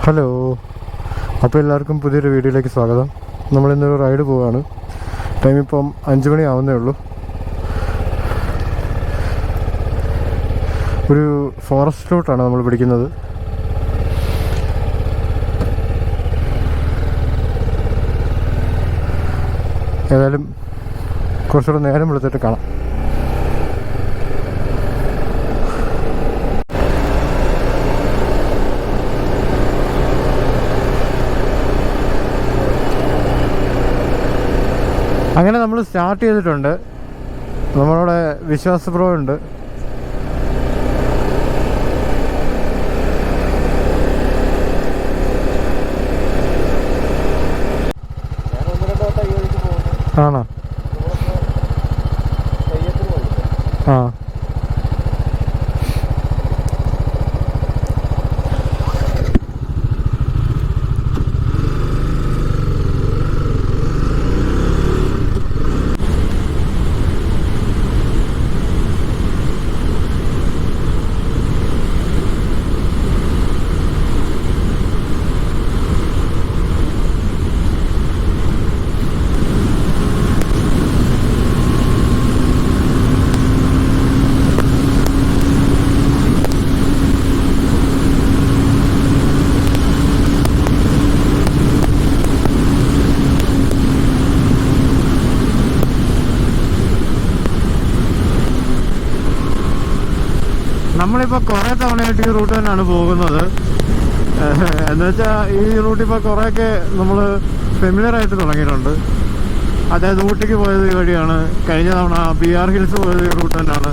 Hello, അപ്പോൾ എല്ലാവർക്കും പുതിയൊരു വീഡിയോയിലേക്ക് സ്വാഗതം. നമ്മളിന്നൊരു റൈഡ് പോവുകയാണ്. ടൈം ഇപ്പം 5 മണി ആവുന്നേ ഉള്ളൂ. ഒരു ഫോറസ്റ്റ് റൂട്ടാണ് നമ്മൾ പിടിക്കുന്നത്. ഏതായാലും കുറച്ചുകൂടെ നേരം എടുത്തിട്ട് കാണാം. അങ്ങനെ നമ്മൾ സ്റ്റാർട്ട് ചെയ്തിട്ടുണ്ട്. നമ്മളവിടെ വിശ്വാസ് ബ്രോ ഉണ്ട്. ആണോ? ആ, നമ്മളിപ്പോൾ കുറേ തവണയായിട്ട് ഈ റൂട്ട് തന്നെയാണ് പോകുന്നത്. എന്നുവെച്ചാൽ ഈ റൂട്ട് ഇപ്പോൾ കുറേയൊക്കെ നമ്മൾ ഫെമിലിയർ ആയിട്ട് തുടങ്ങിയിട്ടുണ്ട്. അതായത് ഊട്ടിക്ക് പോയത് ഈ വഴിയാണ്, കഴിഞ്ഞ തവണ BR ഹിൽസ് പോയത് ഈ റൂട്ട് തന്നെയാണ്.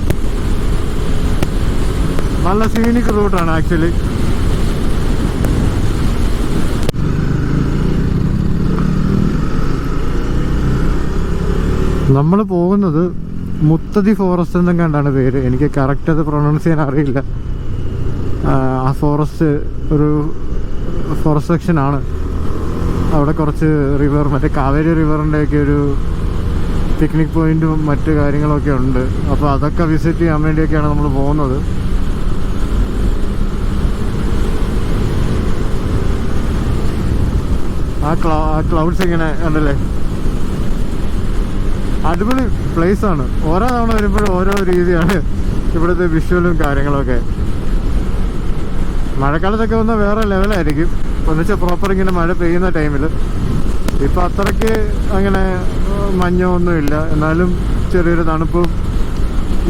നല്ല സീനിക് റൂട്ടാണ് ആക്ച്വലി. നമ്മൾ പോകുന്നത് മുത്തതി ഫോറസ്റ്റ് എന്നും കണ്ടാണ് പേര്. എനിക്ക് കറക്റ്റ് അത് പ്രൊണൗൺസ് ചെയ്യാൻ അറിയില്ല. ആ ഫോറസ്റ്റ് ഒരു ഫോറസ്റ്റ് സെക്ഷനാണ്. അവിടെ കുറച്ച് റിവർ, മറ്റേ കാവേരി റിവറിൻ്റെയൊക്കെ ഒരു പിക്നിക് പോയിൻറ്റും മറ്റു കാര്യങ്ങളൊക്കെ ഉണ്ട്. അപ്പോൾ അതൊക്കെ വിസിറ്റ് ചെയ്യാൻ വേണ്ടിയൊക്കെയാണ് നമ്മൾ പോകുന്നത്. ആ ക്ലൗഡ്സ് ഇങ്ങനെ ഉണ്ടല്ലേ, അടിപൊളി പ്ലേസാണ്. ഓരോ തവണ വരുമ്പോഴും ഓരോ രീതിയാണ് ഇവിടുത്തെ വിഷ്വലും കാര്യങ്ങളൊക്കെ. മഴക്കാലത്തൊക്കെ വന്നാൽ വേറെ ലെവലായിരിക്കും. എന്നുവെച്ചാൽ പ്രോപ്പർ ഇങ്ങനെ മഴ പെയ്യുന്ന ടൈമിൽ. ഇപ്പം അത്രയ്ക്ക് അങ്ങനെ മഞ്ഞോ ഒന്നുമില്ല, എന്നാലും ചെറിയൊരു തണുപ്പും.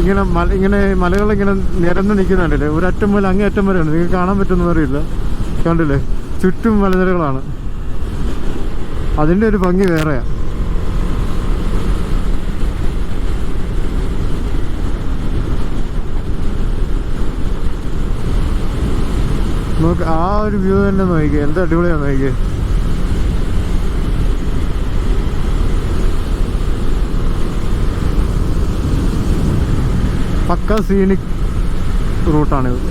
ഇങ്ങനെ മലകളിങ്ങനെ നിരന്ന് നിൽക്കുന്നുണ്ടല്ലേ, ഒരറ്റം മുതൽ അങ്ങേ അറ്റം വരെയാണ്. നിങ്ങൾക്ക് കാണാൻ പറ്റുമെന്ന് അറിയില്ല, കണ്ടില്ലേ? ചുറ്റും മലനിരകളാണ്. അതിൻ്റെ ഒരു ഭംഗി വേറെയാണ്. നോക്ക്, ആ ഒരു വ്യൂ തന്നെ നോക്കിക്കേ, എന്ത് അടിപൊളിയാണ് നോക്കിക്കേ. പക്ക സീനിക് റൂട്ടാണിത്.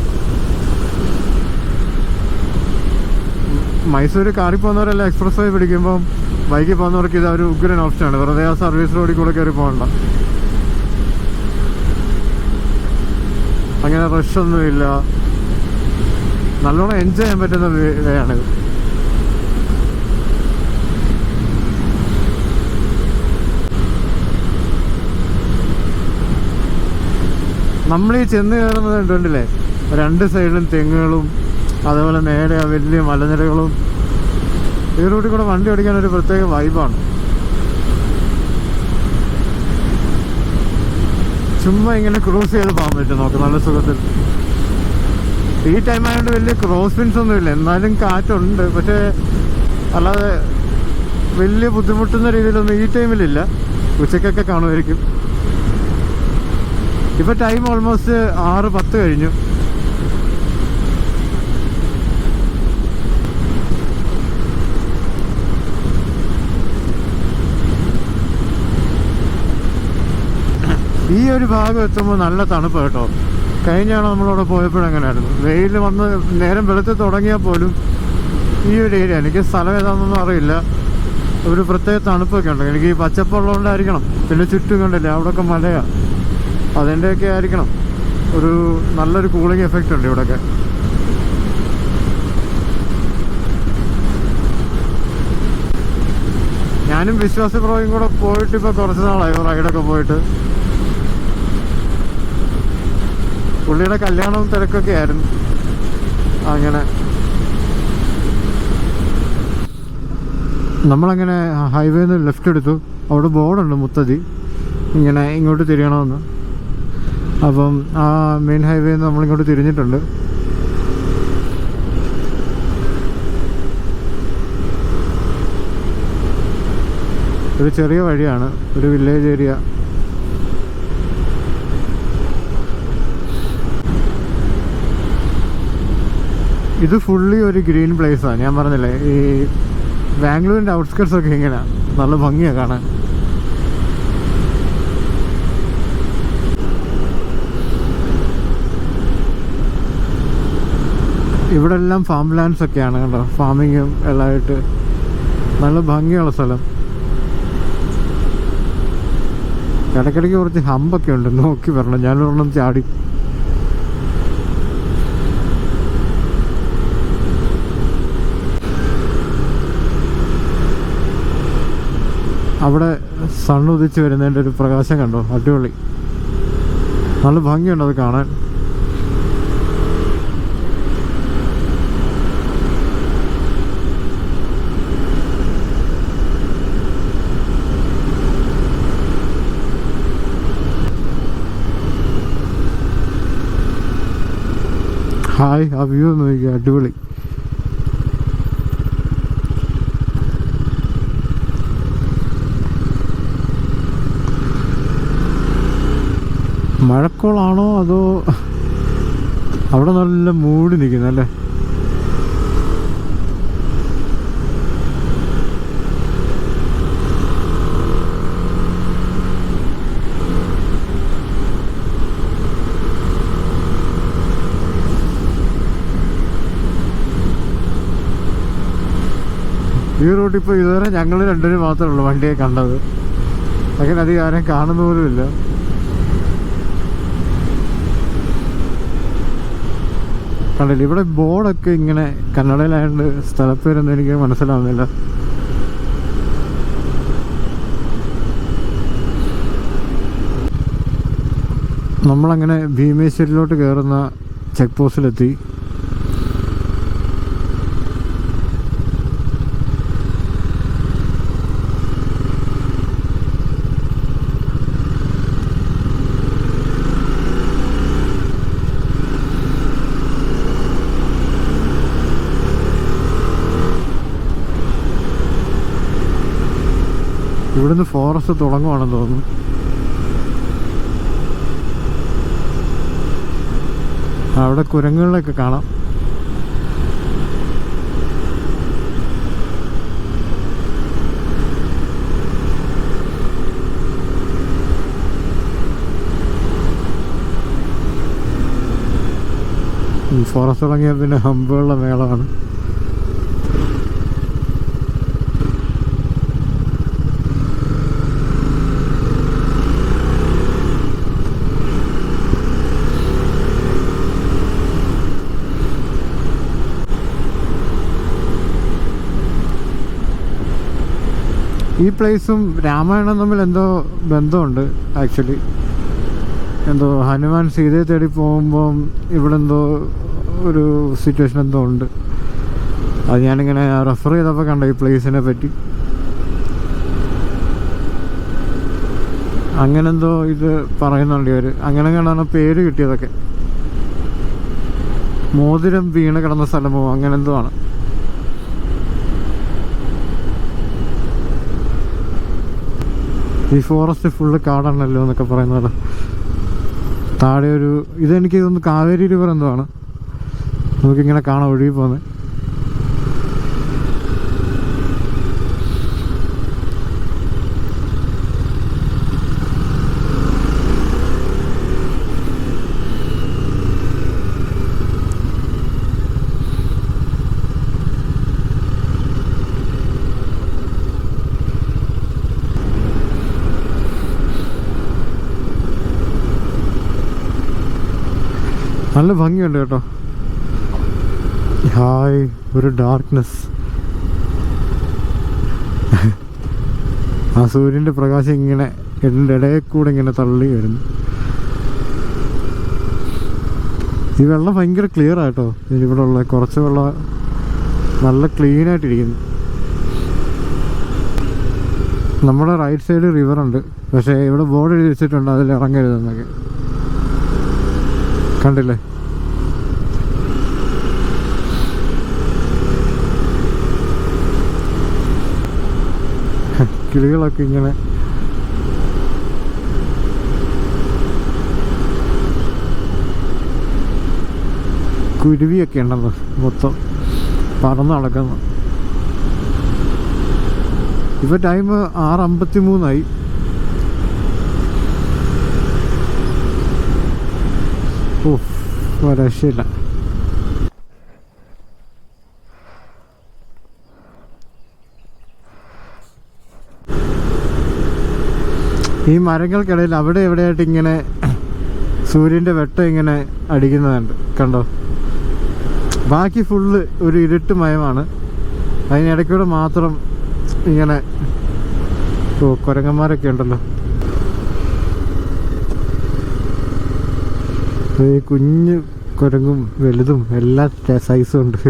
മൈസൂർ കാറിൽ പോകുന്നവരെല്ലാം എക്സ്പ്രസ് വേ പിടിക്കുമ്പം ബൈക്കിൽ പോകുന്നവർക്ക് ഇത് ഒരു ഉഗ്രൻ ഓപ്ഷനാണ്. വെറുതെ ആ സർവീസ് റോഡിൽ കൂടെ കയറി പോകണ്ട. അങ്ങനെ റഷൊന്നുമില്ല, നല്ലോണം എൻജോയ് ചെയ്യാൻ പറ്റുന്ന വേയാണിത്. നമ്മളീ ചെന്ന് കയറുന്നത് കണ്ടില്ലേ, 2 സൈഡിലും തെങ്ങുകളും അതുപോലെ നേരെ വലിയ മലനിരകളും. ഈ റൂട്ടിൽ കൂടെ വണ്ടി ഓടിക്കാൻ ഒരു പ്രത്യേക വൈബാണ്. ചുമ്മാ ഇങ്ങനെ ക്രോസ് ചെയ്ത് പോകാൻ പറ്റും നോക്ക്, നല്ല സുഖത്തിൽ. ഈ ടൈം ആയതുകൊണ്ട് വലിയ ക്രോസ് വിൻസ് ഒന്നുമില്ല, എന്നാലും കാറ്റുണ്ട്. പക്ഷേ അല്ലാതെ വലിയ ബുദ്ധിമുട്ടുന്ന രീതിയിലൊന്നും ഈ ടൈമിലില്ല. ഉച്ചക്കൊക്കെ കാണുമായിരിക്കും. ഇപ്പം ടൈം ഓൾമോസ്റ്റ് 6:10 കഴിഞ്ഞു. ഈ ഒരു ഭാഗം എത്തുമ്പോൾ നല്ല തണുപ്പ് കേട്ടോ. കഴിഞ്ഞാണ് നമ്മളവിടെ പോയപ്പോഴെങ്ങനെയായിരുന്നു, വെയിൽ വന്ന് നേരം വെളുത്ത് തുടങ്ങിയാൽ പോലും ഈ ഒരു ഏരിയ, എനിക്ക് സ്ഥലം ഏതാണെന്നൊന്നും അറിയില്ല, ഒരു പ്രത്യേക തണുപ്പൊക്കെ ഉണ്ട്. എനിക്ക് ഈ പച്ചപ്പുള്ളതുകൊണ്ടായിരിക്കണം. പിന്നെ ചുറ്റും കണ്ടില്ലേ, അവിടെയൊക്കെ മലയാണ്, അതിൻ്റെയൊക്കെ ആയിരിക്കണം. ഒരു നല്ലൊരു കൂളിംഗ് എഫക്റ്റ് ഉണ്ട് ഇവിടെയൊക്കെ. ഞാനും വിശ്വാസ പ്രോയും കൂടെ പോയിട്ട് ഇപ്പോൾ കുറച്ച് നാളായി റൈഡൊക്കെ പോയിട്ട്. പുള്ളിയുടെ കല്യാണവും തിരക്കൊക്കെ ആയിരുന്നു. അങ്ങനെ നമ്മളങ്ങനെ ഹൈവേന്ന് ലെഫ്റ്റ് എടുത്തു. അവിടെ ബോർഡുണ്ട് മുത്തതി ഇങ്ങനെ ഇങ്ങോട്ട് തിരിയണമെന്ന്. അപ്പം ആ മെയിൻ ഹൈവേന്ന് നമ്മളിങ്ങോട്ട് തിരിഞ്ഞിട്ടുണ്ട്. ഒരു ചെറിയ വഴിയാണ്, ഒരു വില്ലേജ് ഏരിയ. ഇത് ഫുള്ളി ഒരു ഗ്രീൻ പ്ലേസാണ്. ഞാൻ പറഞ്ഞില്ലേ, ഈ ബാംഗ്ലൂരിൻ്റെ ഔട്ട്സ്കർട്സ് ഒക്കെ ഇങ്ങനെയാണ്, നല്ല ഭംഗിയാണ് കാണാൻ. ഇവിടെ എല്ലാം ഫാം ലാൻഡ്സ് ഒക്കെയാണ് കേട്ടോ, ഫാമിങ്ങും എല്ലാമായിട്ട് നല്ല ഭംഗിയുള്ള സ്ഥലം. ഇടയ്ക്കിടയ്ക്ക് കുറച്ച് ഹമ്പൊക്കെ ഉണ്ട്, നോക്കി വരണം. ഞാനൊരെണ്ണം ചാടി. അവിടെ സൺ ഉദിച്ച് വരുന്നതിൻ്റെ ഒരു പ്രകാശം കണ്ടോ, അടിപൊളി, നല്ല ഭംഗിയുണ്ട് അത് കാണാൻ. ഹായ്, ആ വ്യൂ ഒന്ന് നോക്കിയാൽ അടിപൊളി. മഴക്കോളാണോ അതോ അവിടെ നല്ല മൂടി നിൽക്കുന്നല്ലേ. ഈ റൂട്ടിൽ ഇപ്പോൾ ഇതുവരെ ഞങ്ങൾ രണ്ടുപേരും മാത്രമേ ഉള്ളൂ വണ്ടിയെ കണ്ടത്. അങ്ങനെ അധികം ആരും കാണുന്ന പോലുമില്ല. കണ്ടില്ല, ഇവിടെ ബോർഡൊക്കെ ഇങ്ങനെ കന്നഡയിലായതുകൊണ്ട് സ്ഥലപ്പേരൊന്നും എനിക്ക് മനസ്സിലാവുന്നില്ല. നമ്മളങ്ങനെ ഭീമേശ്വരിലോട്ട് കയറുന്ന ചെക്ക് പോസ്റ്റിലെത്തി. ഇവിടുന്ന് ഫോറസ്റ്റ് തുടങ്ങുവാണെന്ന് തോന്നുന്നു. അവിടെ കുരങ്ങുകളൊക്കെ കാണാം. ഫോറസ്റ്റ് തുടങ്ങിയാൽ പിന്നെ ഹമ്പുകളുടെ മേളമാണ്. ഈ പ്ലേസും രാമായണം തമ്മിൽ എന്തോ ബന്ധമുണ്ട് ആക്ച്വലി. എന്തോ ഹനുമാൻ സീതയെ തേടി പോകുമ്പം ഇവിടെ എന്തോ ഒരു സിറ്റുവേഷൻ എന്തോ ഉണ്ട്. അത് ഞാനിങ്ങനെ റെഫർ ചെയ്തപ്പോൾ കണ്ട ഈ പ്ലേസിനെ പറ്റി. അങ്ങനെന്തോ ഇത് പറയുന്നുണ്ട് ഇവർ. അങ്ങനെ കണ്ടാണ് പേര് കിട്ടിയതൊക്കെ. മോതിരം വീണ് കിടന്ന സ്ഥലമോ അങ്ങനെന്തോ ആണ്. ഈ ഫോറസ്റ്റ് ഫുള്ള് കാടാണല്ലോ എന്നൊക്കെ പറയുന്നത്. താഴെ ഒരു ഇതെനിക്ക് ഇതൊന്ന് കാവേരി റിവർ എന്തോ ആണ്, നമുക്കിങ്ങനെ കാണാൻ ഒഴുകി പോകുന്നത്. നല്ല ഭംഗിയുണ്ട് കേട്ടോ. ഹായ്, ഒരു ഡാർക്ക്നെസ്. ആ സൂര്യൻ്റെ പ്രകാശം ഇങ്ങനെ ഇതിൻ്റെ ഇടയിൽ കൂടെ ഇങ്ങനെ തള്ളി വരുന്നു. ഈ വെള്ളം ഭയങ്കര ക്ലിയർ ആട്ടോ. ഇവിടെ ഉള്ള കുറച്ച് വെള്ളം നല്ല ക്ലീനായിട്ടിരിക്കുന്നു. നമ്മുടെ റൈറ്റ് സൈഡ് റിവറുണ്ട്, പക്ഷേ ഇവിടെ ബോർഡ് എഴുതി വെച്ചിട്ടുണ്ട് അതിൽ ഇറങ്ങരുതെന്നൊക്കെ. കണ്ടില്ലേ? കിളികളൊക്കെ ഇങ്ങനെ കുരുവിയൊക്കെ ഉണ്ടല്ലോ മൊത്തം പറന്ന് നടക്കുന്നു. ഇപ്പോൾ ടൈം 6:53. രക്ഷയില്ല. ഈ മരങ്ങൾക്കിടയിൽ അവിടെ എവിടെയായിട്ട് ഇങ്ങനെ സൂര്യൻ്റെ വെട്ടം ഇങ്ങനെ അടിക്കുന്നതുണ്ട്, കണ്ടോ? ബാക്കി ഫുള്ള് ഒരു ഇരുട്ട് മയമാണ്. അതിനിടയ്ക്കൂടെ മാത്രം ഇങ്ങനെ കുരങ്ങന്മാരൊക്കെ ഉണ്ടല്ലോ. ഈ കുഞ്ഞു കുരങ്ങും വലുതും എല്ലാ സൈസും ഉണ്ട്.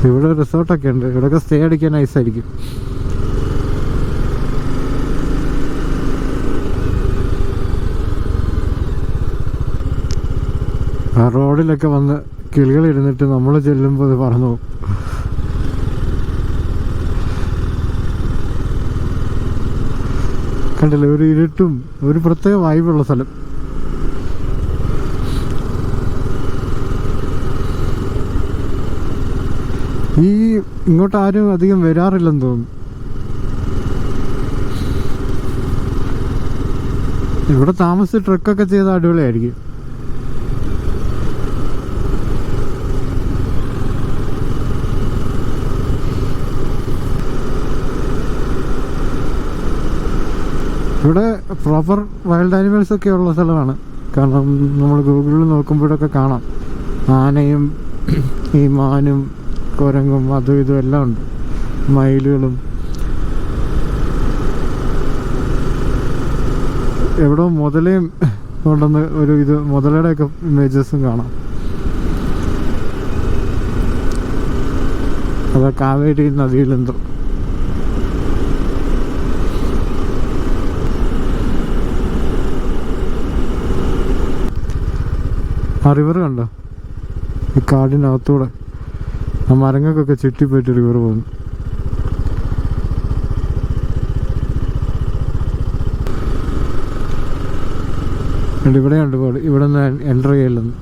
ഇവിടെ റിസോർട്ടൊക്കെ ഉണ്ട്. ഇവിടെയൊക്കെ സ്റ്റേ അടിക്കാൻ നൈസായിരിക്കും. ആ റോഡിലൊക്കെ വന്ന് കിളികൾ ഇരുന്നിട്ട് നമ്മൾ ചെല്ലുമ്പോൾ അത് പറന്നു പോകും. കണ്ടില്ലേ? ഒരു ഇരുട്ടും ഒരു പ്രത്യേക വൈബുള്ള സ്ഥലം. ഈ ഇങ്ങോട്ട് ആരും അധികം വരാറില്ലെന്ന് തോന്നുന്നു. ഇവിടെ താമസിച്ച് ട്രക്കൊക്കെ ചെയ്ത അടിപൊളിയായിരിക്കും. ഇവിടെ പ്രോപ്പർ വൈൽഡ് ആനിമൽസ് ഒക്കെ ഉള്ള സ്ഥലമാണ്. കാരണം നമ്മൾ ഗൂഗിളിൽ നോക്കുമ്പോഴൊക്കെ കാണാം ആനയും ഈ മാനും കുരങ്ങും അതും ഇതും എല്ലാം ഉണ്ട്, മയിലുകളും. എവിടെ മുതലയും കൊണ്ടുവന്ന് ഒരു ഇത് മുതലയുടെ ഒക്കെ ഇമേജസും കാണാം. അത് കാവേരി നദിയിലെന്തോ. ആ റിവർ കണ്ടോ? ഈ കാടിനകത്തൂടെ ആ മരങ്ങൾക്കൊക്കെ ചുറ്റിപ്പോയിട്ട് റിവർ പോകുന്നു. ഇവിടെയുണ്ട് പോട്. ഇവിടെ നിന്ന് എൻ്റർ ചെയ്യില്ലെന്ന്.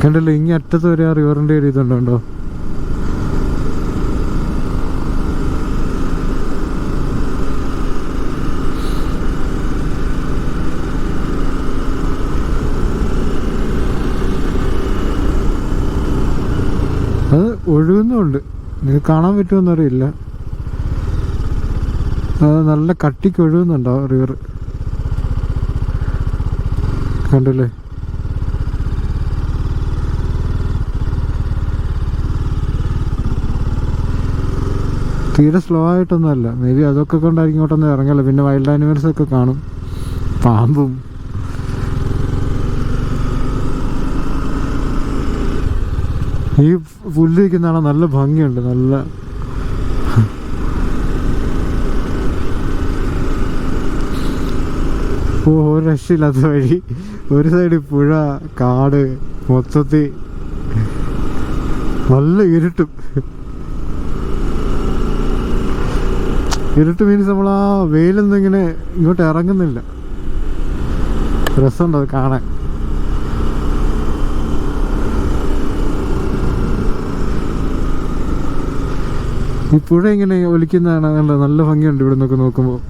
കണ്ടല്ലോ, ഇങ്ങ അറ്റത്ത് വരെ ആ റിവറിൻ്റെ ഒരു ഇതുണ്ടോ? അത് ഒഴുകുന്നുണ്ട്. നിങ്ങൾക്ക് കാണാൻ പറ്റുമെന്നറിയില്ല. അത് നല്ല കട്ടിക്ക് ഒഴുകുന്നുണ്ടോ റിവർ? കണ്ടില്ലേ? തീരെ സ്ലോ ആയിട്ടൊന്നുമല്ല. മേ ബി അതൊക്കെ കൊണ്ടായിരിക്കും ഇങ്ങോട്ടൊന്നും ഇറങ്ങല്ല. പിന്നെ വൈൽഡ് ആനിമൽസ് ഒക്കെ കാണും, പാമ്പും. ഈ പുല്ല് നിൽക്കുന്നതാണ് നല്ല ഭംഗിയുണ്ട്. നല്ല ഒരു രക്ഷയില്ലാത്ത വഴി. ഒരു സൈഡ് പുഴ, കാട്, മൊത്തത്തിൽ നല്ല ഇരുട്ടും. ഇരുട്ട് മീൻസ് നമ്മൾ ആ വെയിലൊന്നും ഇങ്ങനെ ഇങ്ങോട്ട് ഇറങ്ങുന്നില്ല. രസമുണ്ട് അത് കാണാൻ. ഈ പുഴ ഇങ്ങനെ ഒലിക്കുന്നതാണ് കണ്ടോ? നല്ല ഭംഗിയുണ്ട് ഇവിടെ നിന്നൊക്കെ നോക്കുമ്പോൾ.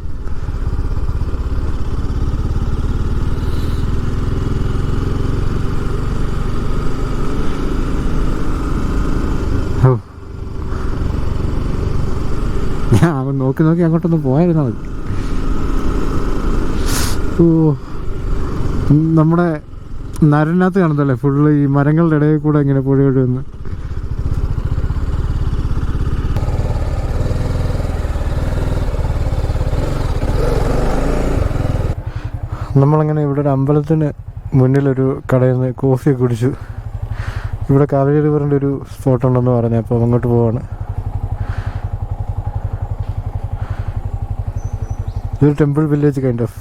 നോക്കി നോക്കി അങ്ങോട്ടൊന്ന് പോയായിരുന്നാൽ മതി. ഓ, നമ്മുടെ നരനകത്ത് കാണുന്നല്ലേ ഫുള്ള് ഈ മരങ്ങളുടെ ഇടയിൽ കൂടെ ഇങ്ങനെ പുഴ ഒഴുകുന്നു. നമ്മളങ്ങനെ ഇവിടെ ഒരു അമ്പലത്തിന് മുന്നിലൊരു കടയിൽ നിന്ന് കോഫി കുടിച്ചു. ഇവിടെ കാവേരി റിവറിൻ്റെ ഒരു സ്പോട്ട് ഉണ്ടെന്ന് പറഞ്ഞു, അപ്പോൾ അങ്ങോട്ട് പോവാണ്. ഇതൊരു ടെമ്പിൾ വില്ലേജ് കൈൻഡ് ഓഫ്.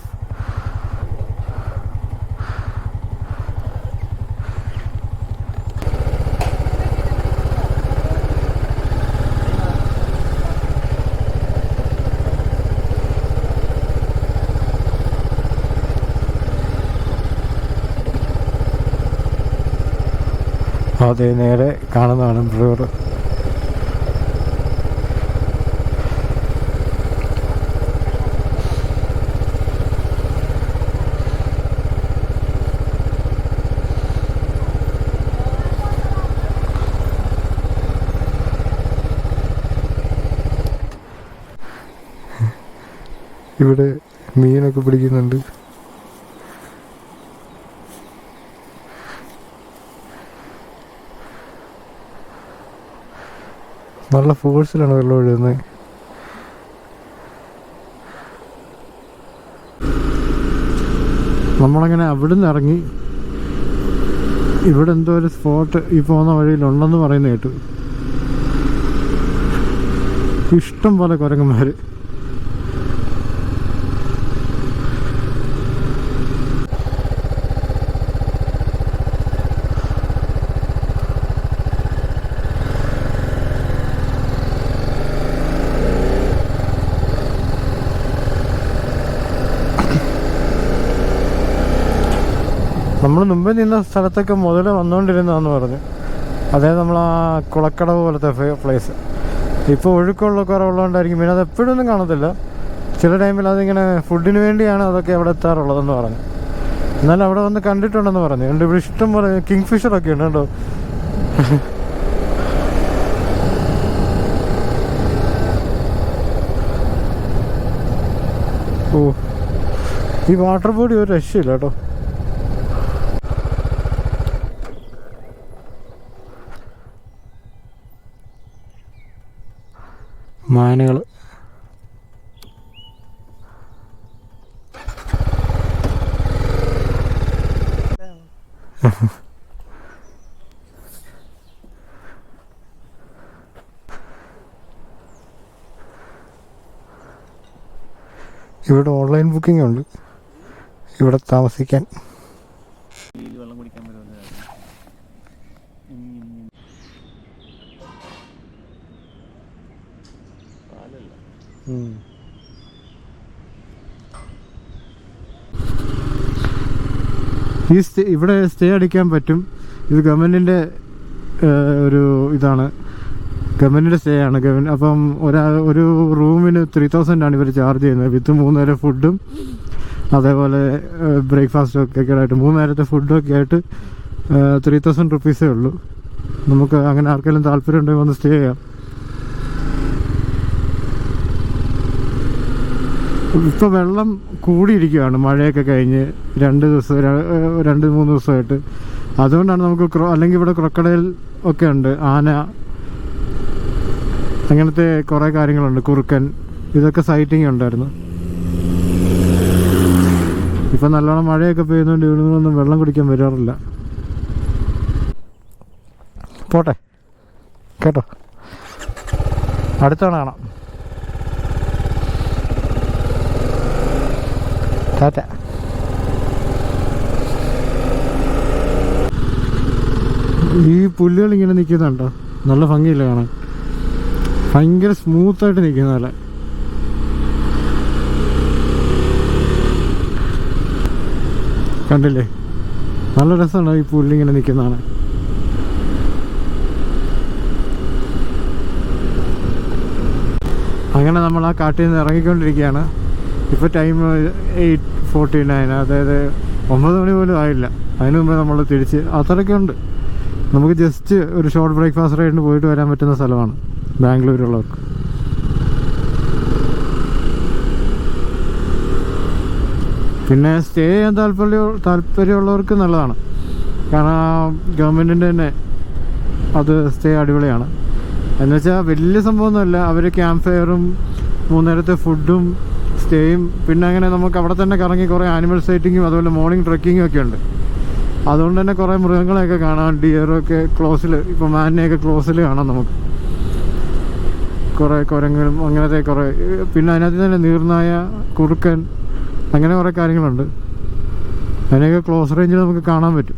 അതെ, നേരെ കാണുന്നതാണ് റിവർ. ഇവിടെ മീനൊക്കെ പിടിക്കുന്നുണ്ട്. നല്ല ഫോഴ്സിലാണ് വെള്ളം ഒഴുകുന്നത്. നമ്മളങ്ങനെ അവിടെ നിന്ന് ഇറങ്ങി ഇവിടെ എന്തോ ഒരു സ്പോട്ട് ഈ പോകുന്ന വഴിയിലുണ്ടെന്ന് പറയുന്ന കേട്ടു. ഇഷ്ടം പോലെ കുരങ്ങന്മാർ. നമ്മൾ മുമ്പേ നിന്ന സ്ഥലത്തൊക്കെ മുതൽ വന്നുകൊണ്ടിരുന്നതെന്ന് പറഞ്ഞു. അതായത് നമ്മൾ ആ കുളക്കടവ് പോലത്തെ പ്ലേസ്. ഇപ്പോൾ ഒഴുക്കുള്ള കുറവുള്ളതുകൊണ്ടായിരിക്കും പിന്നെ അത് എപ്പോഴൊന്നും കാണത്തില്ല. ചില ടൈമിൽ അതിങ്ങനെ ഫുഡിന് വേണ്ടിയാണ് അതൊക്കെ അവിടെ എത്താറുള്ളതെന്ന് പറഞ്ഞു. എന്നാലും അവിടെ വന്ന് കണ്ടിട്ടുണ്ടെന്ന് പറഞ്ഞു. ഉണ്ട് ഇവിടെ ഇഷ്ടം പോലെ കിങ് ഫിഷറൊക്കെ ഉണ്ട് കേട്ടോ. ഓ, ഈ വാട്ടർ ബോഡി ഒരു രക്ഷയില്ല കേട്ടോ. മാനുകൾ ഇവിടെ ഓൺലൈൻ ബുക്കിംഗ് ഉണ്ട് ഇവിടെ താമസിക്കാൻ. വെള്ളം കുടിക്കാൻ ഇവിടെ സ്റ്റേ അടിക്കാൻ പറ്റും. ഇത് ഗവൺമെൻറ്റിൻ്റെ ഒരു ഇതാണ്, ഗവൺമെൻറ്റിൻ്റെ സ്റ്റേ ആണ്. അപ്പം ഒരു റൂമിന് 3000 ആണ് ഇവർ ചാർജ് ചെയ്യുന്നത്. വിത്ത് 3 നേരം ഫുഡും അതേപോലെ ബ്രേക്ക്ഫാസ്റ്റും ഒക്കെ ആയിട്ട് 3 നേരത്തെ ഫുഡും ഒക്കെ ആയിട്ട് 3000 റുപ്പീസേ ഉള്ളൂ. നമുക്ക് അങ്ങനെ ആർക്കെങ്കിലും താല്പര്യം ഉണ്ടെങ്കിൽ വന്ന് സ്റ്റേ ചെയ്യാം. ഇപ്പോൾ വെള്ളം കൂടിയിരിക്കുകയാണ് മഴയൊക്കെ കഴിഞ്ഞ് 2-3 ദിവസമായിട്ട്. അതുകൊണ്ടാണ് നമുക്ക് അല്ലെങ്കിൽ ഇവിടെ ക്രൊക്കഡൈൽ ഒക്കെ ഉണ്ട്, ആന, അങ്ങനത്തെ കുറേ കാര്യങ്ങളുണ്ട്, കുറുക്കൻ, ഇതൊക്കെ സൈറ്റിംഗ് ഉണ്ടായിരുന്നു. ഇപ്പം നല്ലോണം മഴയൊക്കെ പെയ്യുന്നതുകൊണ്ട് ഇവിടെ നിന്നൊന്നും വെള്ളം കുടിക്കാൻ വരാറില്ല. പോട്ടെ കേട്ടോ, അടുത്താണ് കാണാം. ടാറ്റ. ഈ പുല്ലുകൾ ഇങ്ങനെ നിൽക്കുന്നുണ്ടോ, നല്ല ഭംഗിയില്ല കാണാൻ. ഭയങ്കര സ്മൂത്തായിട്ട് നിൽക്കുന്നതല്ല. കണ്ടില്ലേ, നല്ല രസമാണ് ഈ പുല്ലിങ്ങനെ നിൽക്കുന്നതാണ്. അങ്ങനെ നമ്മൾ ആ കാട്ടിൽ നിന്ന് ഇറങ്ങിക്കൊണ്ടിരിക്കുകയാണ്. ഇപ്പോൾ ടൈം 8:49, അതായത് 9 മണി പോലും ആയില്ല. അതിനു മുമ്പേ നമ്മൾ തിരിച്ച് അത്രയൊക്കെ ഉണ്ട്. നമുക്ക് ജസ്റ്റ് ഒരു ഷോർട്ട് ബ്രേക്ക്ഫാസ്റ്റ് റൈഡിന് പോയിട്ട് വരാൻ പറ്റുന്ന സ്ഥലമാണ് ബാംഗ്ലൂരുള്ളവർക്ക്. പിന്നെ സ്റ്റേ ചെയ്യാൻ താല്പര്യമുള്ളവർക്ക് നല്ലതാണ്. കാരണം ഗവൺമെൻറ്റിൻ്റെ തന്നെ അത് സ്റ്റേ അടിപൊളിയാണ്. എന്നുവെച്ചാൽ വലിയ സംഭവമൊന്നുമല്ല. അവർ ക്യാമ്പ് ഫയറും 3 നേരത്തെ ഫുഡും സ്റ്റേയും പിന്നെ അങ്ങനെ നമുക്ക് അവിടെ തന്നെ കറങ്ങി കുറേ ആനിമൽ സൈറ്റിങ്ങും അതുപോലെ മോർണിംഗ് ട്രെക്കിങ്ങും ഒക്കെ ഉണ്ട്. അതുകൊണ്ട് തന്നെ കുറേ മൃഗങ്ങളെയൊക്കെ കാണാം. ഡിയറൊക്കെ ക്ലോസിൽ, ഇപ്പോൾ മാനിനെയൊക്കെ ക്ലോസിൽ കാണാം നമുക്ക്. കുറേ കുരങ്ങും അങ്ങനത്തെ കുറേ, പിന്നെ അതിനകത്ത് തന്നെ നീർനായ, കുറുക്കൻ, അങ്ങനെ കുറേ കാര്യങ്ങളുണ്ട്. അതിനെയൊക്കെ ക്ലോസ് റേഞ്ചിൽ നമുക്ക് കാണാൻ പറ്റും.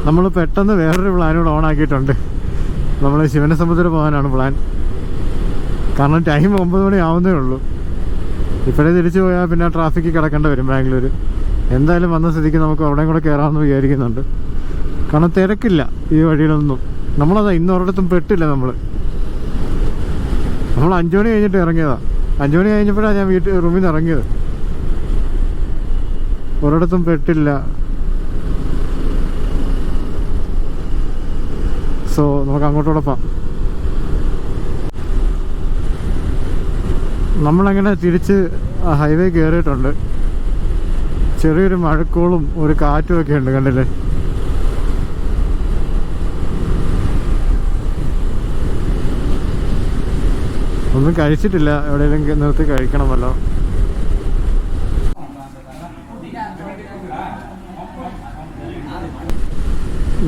നമ്മൾ പെട്ടെന്ന് വേറൊരു പ്ലാനൂടെ ഓണാക്കിയിട്ടുണ്ട്. നമ്മൾ ശിവനസമുദ്രം പോകാനാണ് പ്ലാൻ. കാരണം ടൈം 9 മണി ആവുന്നേ ഉള്ളൂ. ഇപ്പോഴേ തിരിച്ചു പോയാൽ പിന്നെ ട്രാഫിക്കിൽ കിടക്കേണ്ടി വരും ബാംഗ്ലൂർ. എന്തായാലും വന്ന സ്ഥിതിക്ക് നമുക്ക് അവിടെയും കൂടെ കയറാമെന്ന് വിചാരിക്കുന്നുണ്ട്. കാരണം തിരക്കില്ല ഈ വഴിയിലൊന്നും. നമ്മളതാ ഇന്ന് ഒരിടത്തും പെട്ടില്ല. നമ്മൾ 5 മണി കഴിഞ്ഞിട്ട് ഇറങ്ങിയതാണ്. 5 മണി കഴിഞ്ഞപ്പോഴാണ് ഞാൻ റൂമിൽ നിന്ന് ഇറങ്ങിയത്. ഒരിടത്തും പെട്ടില്ല. സോ നമുക്ക് അങ്ങോട്ടൂടെ പോകാം. നമ്മളങ്ങനെ തിരിച്ച് ഹൈവേ കയറിയിട്ടുണ്ട്. ചെറിയൊരു മഴക്കോളും ഒരു കാറ്റും ഒക്കെ ഉണ്ട്, കണ്ടില്ലേ? ഒന്നും കഴിച്ചിട്ടില്ല. എവിടെയെങ്കിലും നിർത്തി കഴിക്കണമല്ലോ.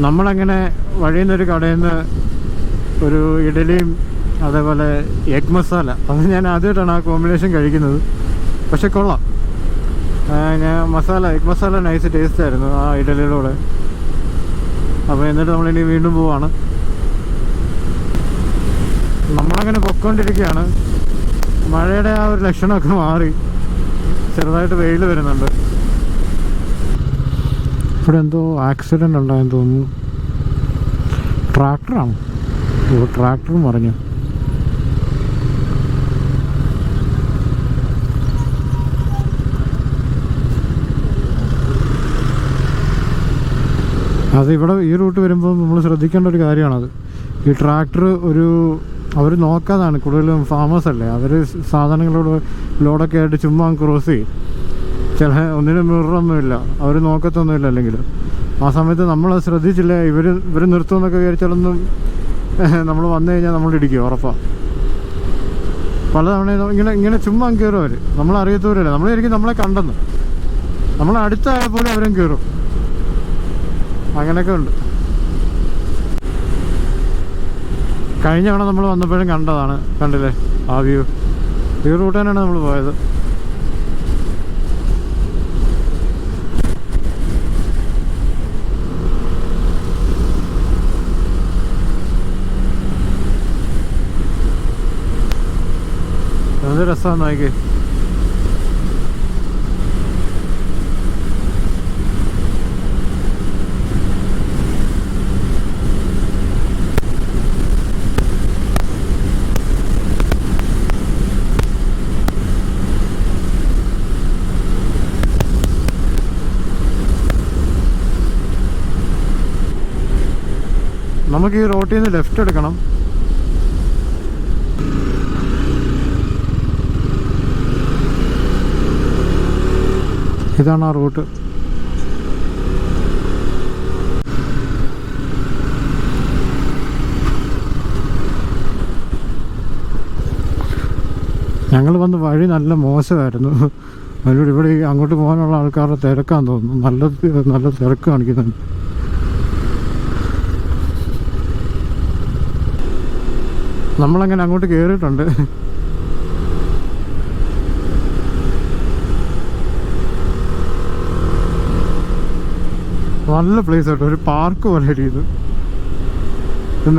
നമ്മളങ്ങനെ വഴിയിൽ നിന്നൊരു കടയിൽ നിന്ന് ഒരു ഇഡലിയും അതേപോലെ എഗ് മസാല, അത് ഞാൻ ആദ്യമായിട്ടാണ് ആ കോമ്പിനേഷൻ കഴിക്കുന്നത്. പക്ഷെ കൊള്ളാം. ഞാൻ എഗ് മസാല നൈസ് ടേസ്റ്റ് ആയിരുന്നു ആ ഇഡലിയുടെ. അപ്പോൾ എന്നിട്ട് നമ്മളിനി വീണ്ടും പോവാണ്. നമ്മളങ്ങനെ പൊയ്ക്കൊണ്ടിരിക്കുകയാണ്. മഴയുടെ ആ ഒരു ലക്ഷണമൊക്കെ മാറി, ചെറുതായിട്ട് വെയിൽ വരുന്നുണ്ട്. ഇവിടെ എന്തോ ആക്സിഡൻ്റ് ഉണ്ടായെന്ന് തോന്നുന്നു. ട്രാക്ടറാണ്. ട്രാക്ടറും പറഞ്ഞു. അത് ഇവിടെ ഈ റൂട്ട് വരുമ്പോൾ നമ്മൾ ശ്രദ്ധിക്കേണ്ട ഒരു കാര്യമാണത്. ഈ ട്രാക്ടർ അവർ നോക്കാതാണ്. കൂടുതലും ഫാമേഴ്സ് അല്ലേ, അവർ സാധനങ്ങളോട് ലോഡൊക്കെ ആയിട്ട് ചുമ്മാ ക്രോസ് ചെയ്യും. ചില ഒന്നിനും മിററൊന്നുമില്ല, അവർ നോക്കത്തൊന്നുമില്ല. അല്ലെങ്കിൽ ആ സമയത്ത് നമ്മളത് ശ്രദ്ധിച്ചില്ല, ഇവർ നിർത്തുമെന്നൊക്കെ വിചാരിച്ചാലൊന്നും നമ്മൾ വന്നു കഴിഞ്ഞാൽ നമ്മളിടിക്കും, ഉറപ്പാണ്. പലതവണ ഇങ്ങനെ ചുമ്മാ കയറും അവർ. നമ്മളറിയത്തവരല്ലേ, നമ്മൾ ശരിക്കും നമ്മളെ കണ്ടെന്ന്. നമ്മളെ അടുത്തായാൽ പോലും അവരും കയറും. അങ്ങനെയൊക്കെ ഉണ്ട്. കഴിഞ്ഞ തവണ നമ്മൾ വന്നപ്പോഴും കണ്ടതാണ്, കണ്ടില്ലേ ആ വ്യൂ. ഈ റൂട്ട് തന്നെയാണ് നമ്മൾ പോയത്. എന്ത് രസമാണ് നോക്കി. നമുക്ക് ഈ റോട്ടിൽ നിന്ന് ലെഫ്റ്റ് എടുക്കണം. ഇതാണ് ആ റൂട്ട്. ഞങ്ങൾ വന്ന വഴി നല്ല മോശമായിരുന്നു. അതിലൂടെ ഇവിടെ അങ്ങോട്ട് പോകാനുള്ള ആൾക്കാരുടെ തിരക്കാന്ന് തോന്നുന്നു. നല്ല തിരക്ക് കാണിക്കുന്നുണ്ട്. നമ്മളങ്ങനെ അങ്ങോട്ട് കയറിയിട്ടുണ്ട്. നല്ല പ്ലേസ് ആട്ടോ, ഒരു പാർക്ക് പോലെ ഇത്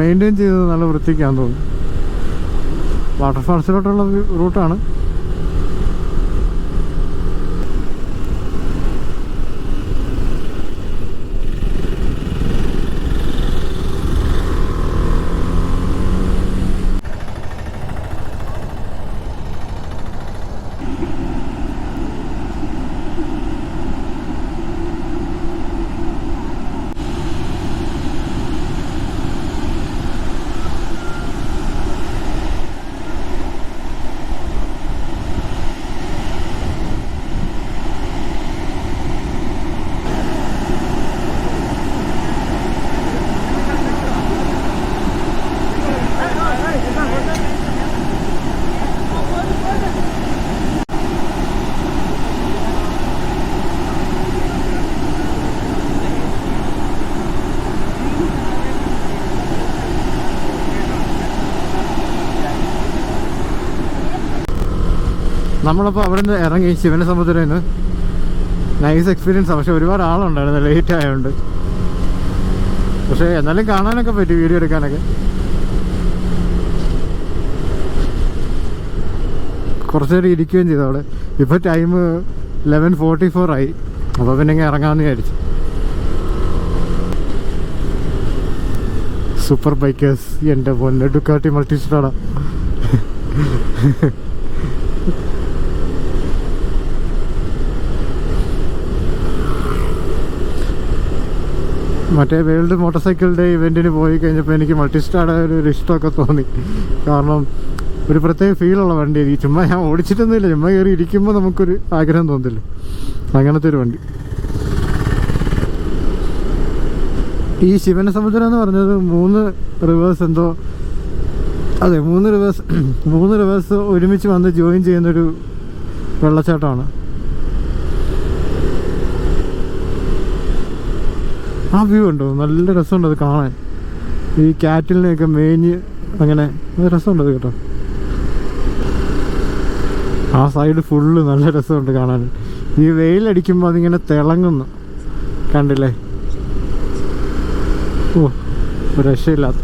മെയിൻറ്റെയിൻ ചെയ്തത് നല്ല വൃത്തിക്കാന്ന് തോന്നുന്നു. വാട്ടർഫാൾസിലോട്ടുള്ള റൂട്ടാണ്. നമ്മളപ്പോൾ അവിടെ നിന്ന് ഇറങ്ങി ശിവനസമുദ്രയിൽ നിന്ന്. നൈസ് എക്സ്പീരിയൻസാണ്. പക്ഷെ ഒരുപാട് ആളുണ്ടായിരുന്നു ലേറ്റ് ആയതുകൊണ്ട്. പക്ഷേ എന്നാലും കാണാനൊക്കെ പറ്റി, വീഡിയോ എടുക്കാനൊക്കെ. കുറച്ച് നേരം ഇരിക്കുകയും ചെയ്തു അവിടെ. ഇപ്പോൾ ടൈം 11:44 ആയി. അപ്പോൾ പിന്നെ ഇങ്ങനെ ഇറങ്ങാമെന്ന് വിചാരിച്ചു. സൂപ്പർ ബൈക്കേഴ്സ്, എൻ്റെ പൊന്നെ ഡുക്കാട്ടി മൾട്ടിസ്റ്റാറാണ്. മറ്റേ വേൾഡ് മോട്ടോർ സൈക്കിൾ ഡേ ഇവൻറ്റിന് പോയി കഴിഞ്ഞപ്പോൾ എനിക്ക് മൾട്ടിസ്റ്റാറുടെ ഒരു ഇഷ്ടമൊക്കെ തോന്നി. കാരണം ഒരു പ്രത്യേക ഫീലുള്ള വണ്ടി. ചുമ്മാ ഞാൻ ഓടിച്ചിട്ടൊന്നുമില്ല, ചുമ്മാ കയറി ഇരിക്കുമ്പോൾ നമുക്കൊരു ആഗ്രഹം തോന്നില്ല. അങ്ങനത്തെ ഒരു വണ്ടി. ഈ ശിവനസമുദ്രം എന്ന് പറഞ്ഞത് 3 റിവേഴ്സ് എന്തോ, അതെ 3 റിവേഴ്സ് ഒരുമിച്ച് വന്ന് ജോയിൻ ചെയ്യുന്നൊരു വെള്ളച്ചാട്ടമാണ്. ആ വ്യൂ ഉണ്ടോ, നല്ല രസമുണ്ട് അത് കാണാൻ. ഈ കാറ്റിലിനെയൊക്കെ മേഞ്ഞ് അങ്ങനെ രസമുണ്ട് അത് കേട്ടോ. ആ സൈഡ് ഫുള്ള് നല്ല രസമുണ്ട് കാണാൻ. ഈ വെയിലടിക്കുമ്പോൾ അതിങ്ങനെ തിളങ്ങുന്നു, കണ്ടില്ലേ? ഓ, രക്ഷയില്ലാത്ത.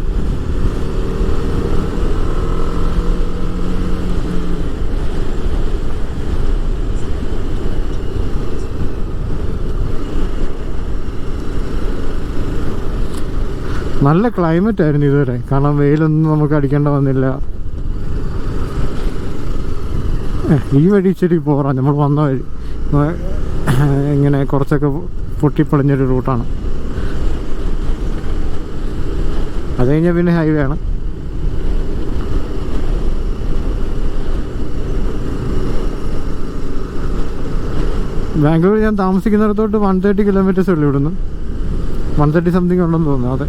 നല്ല ക്ലൈമറ്റ് ആയിരുന്നു ഇതുവരെ, കാരണം വെയിലൊന്നും നമുക്ക് അടിക്കേണ്ട വന്നില്ല. ഈ വഴി ഇച്ചിരി പോറാം, നമ്മൾ വന്ന വഴി ഇങ്ങനെ കുറച്ചൊക്കെ പൊട്ടിപ്പൊളിഞ്ഞൊരു റൂട്ടാണ്. അത് കഴിഞ്ഞാൽ പിന്നെ ഹൈവേ ആണ്. ബാംഗ്ലൂർ ഞാൻ താമസിക്കുന്നിടത്തോട്ട് 130 കിലോമീറ്റേഴ്സ് ഉള്ളു ഇവിടുന്ന്. 130 സംതിങ് ഉണ്ടെന്ന് തോന്നുന്നു. അതെ,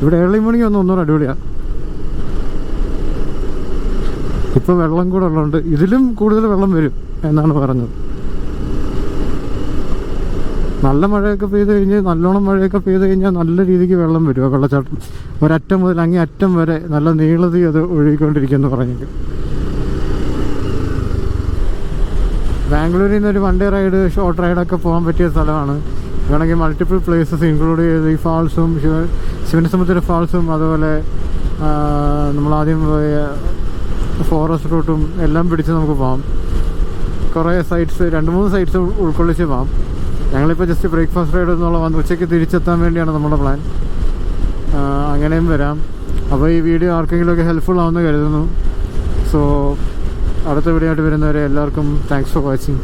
ഇവിടെ ഏർലി മോർണിംഗ് ഒന്നുകൂടെ അടിപൊളിയാണ്. ഇപ്പോൾ വെള്ളം കൂടെ ഉള്ളതുകൊണ്ട് ഇതിലും കൂടുതൽ വെള്ളം വരും എന്നാണ് പറഞ്ഞത്. നല്ല മഴയൊക്കെ പെയ്ത് കഴിഞ്ഞ്, നല്ലോണം മഴയൊക്കെ പെയ്ത് കഴിഞ്ഞാൽ നല്ല രീതിക്ക് വെള്ളം വരും ആ വെള്ളച്ചാട്ടം. ഒരറ്റം മുതൽ അങ്ങേ അറ്റം വരെ നല്ല നീളത്തിൽ അത് ഒഴുകിക്കൊണ്ടിരിക്കുമെന്ന് പറഞ്ഞെങ്കിൽ. ബാംഗ്ലൂരിൽ നിന്ന് ഒരു 1 ഡേ റൈഡ്, ഷോർട്ട് റൈഡൊക്കെ പോകാൻ പറ്റിയ സ്ഥലമാണ്. വേണമെങ്കിൽ മൾട്ടിപ്പിൾ പ്ലേസസ് ഇൻക്ലൂഡ് ചെയ്ത് ഈ ഫാൾസും, ശിവനസമുദ്ര ഫാൾസും, അതുപോലെ നമ്മളാദ്യം പോയ ഫോറസ്റ്റ് റൂട്ടും എല്ലാം പിടിച്ച് നമുക്ക് പോകാം. കുറേ സൈറ്റ്സ്, 2-3 സൈറ്റ്സ് ഉൾക്കൊള്ളിച്ച് പോകാം. ഞങ്ങളിപ്പോൾ ജസ്റ്റ് ബ്രേക്ക്ഫാസ്റ്റ് റൈഡ് എന്നുള്ള വന്ന് ഉച്ചയ്ക്ക് തിരിച്ചെത്താൻ വേണ്ടിയാണ് നമ്മുടെ പ്ലാൻ. അങ്ങനെയും വരാം. അപ്പോൾ ഈ വീഡിയോ ആർക്കെങ്കിലുമൊക്കെ ഹെൽപ്ഫുൾ ആവുമെന്ന് കരുതുന്നു. സോ അടുത്ത വീഡിയോ ആയിട്ട് വരുന്നവരെ എല്ലാവർക്കും താങ്ക്സ് ഫോർ വാച്ചിങ്.